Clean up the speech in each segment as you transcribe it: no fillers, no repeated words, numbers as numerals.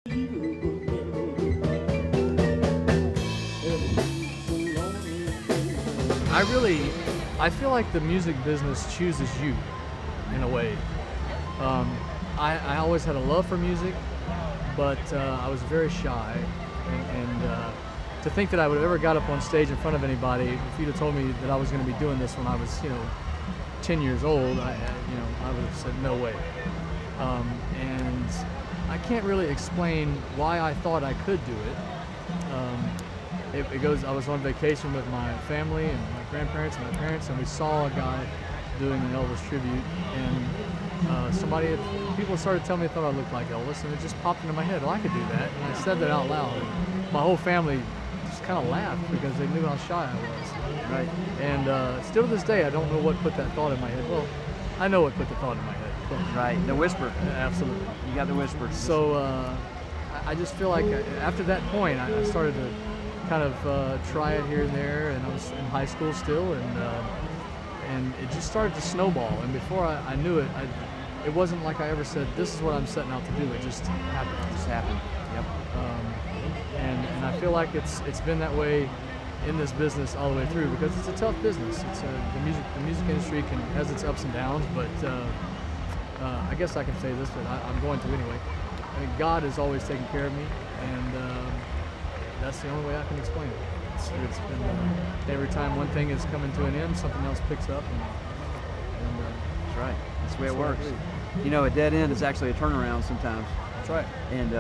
I feel like the music business chooses you, in a way. I always had a love for music, but I was very shy, and to think that I would have ever got up on stage in front of anybody, if you'd have told me that I was going to be doing this when I was, 10 years old, I would have said no way. And I can't really explain why I thought I could do it. I was on vacation with my family and my grandparents and my parents, and we saw a guy doing an Elvis tribute, and people started telling me they thought I looked like Elvis, and it just popped into my head, well, I could do that, and I said that out loud. And my whole family just kind of laughed because they knew how shy I was. Right. And still to this day, I don't know what put that thought in my head. Well, I know what put the thought in my head. Right, the whisper. Absolutely. You got the whisper. So I just feel like after that point, I started to kind of try it here and there, and I was in high school still, and it just started to snowball. And before I knew it, it wasn't like I ever said, this is what I'm setting out to do. It just happened. It just happened. Yep. And I feel like it's been that way in this business all the way through, because it's a tough business. It's the music industry has its ups and downs, but I guess I can say this, but I'm going to anyway. I mean, God has always taken care of me, and that's the only way I can explain it. It's been every time one thing is coming to an end, something else picks up, and that's right. That's the way it works. A dead end is actually a turnaround sometimes. That's right. And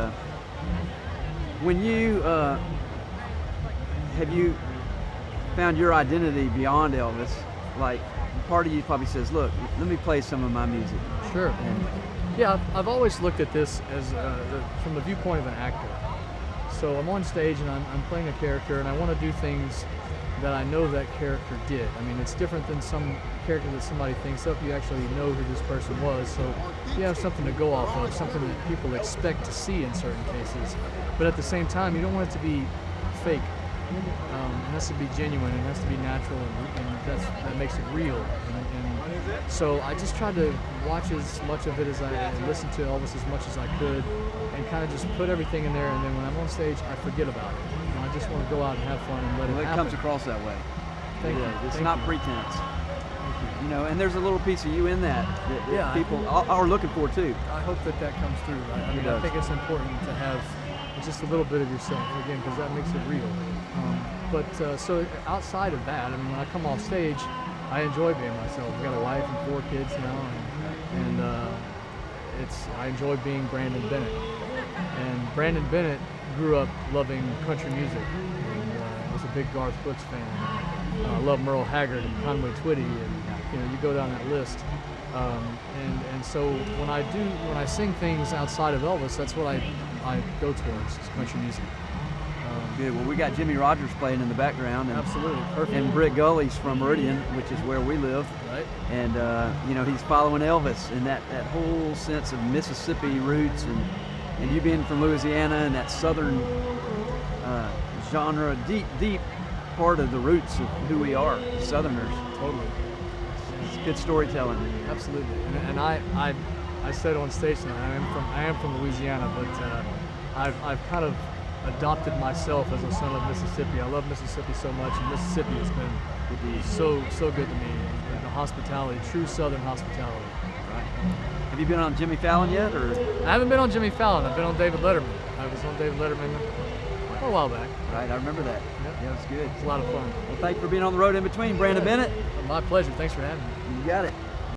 when you have you found your identity beyond Elvis? Like, part of you probably says, look, let me play some of my music. Sure. And yeah, I've always looked at this as from the viewpoint of an actor. So I'm on stage and I'm playing a character, and I want to do things that I know that character did. I mean, it's different than some character that somebody thinks up. You actually know who this person was, so you have something to go off of, something that people expect to see in certain cases. But at the same time, you don't want it to be fake. It has to be genuine, it has to be natural, and that makes it real. And so I just tried to watch as much of it as and listen to Elvis as much as I could, and kind of just put everything in there. And then when I'm on stage, I forget about it. I just want to go out and have fun and let it happen. It comes across that way. Thank you. It's not pretense. And there's a little piece of you in that people are looking for too. I hope that comes through. I think it's important to have just a little bit of yourself, again, because that makes it real. So outside of that, when I come off stage, I enjoy being myself. I've got a wife and 4 kids now, and I enjoy being Brandon Bennett. And Brandon Bennett grew up loving country music, and was a big Garth Brooks fan. I love Merle Haggard and Conway Twitty, and you go down that list. And so when I sing things outside of Elvis, that's what I go towards, is country music. Good. Well, we got Jimmy Rogers playing in the background. And, absolutely. Perfect. And Britt Gully's from Meridian, which is where we live. Right. And, he's following Elvis and that whole sense of Mississippi roots, and you being from Louisiana and that southern genre, deep part of the roots of who we are, Southerners. Totally. It's good storytelling. Absolutely. And I said on stage tonight, I am from Louisiana, but I've kind of adopted myself as a son of Mississippi. I love Mississippi so much, and Mississippi has been so good to me. And the hospitality, true Southern hospitality. Right. Have you been on Jimmy Fallon yet, or? I haven't been on Jimmy Fallon. I've been on David Letterman. I was on David Letterman a while back. Right, I remember that. Yep. Yeah, it was good. It's a lot of fun. Well, thank you for being on the road in between, Brandon Bennett. My pleasure. Thanks for having me. You got it.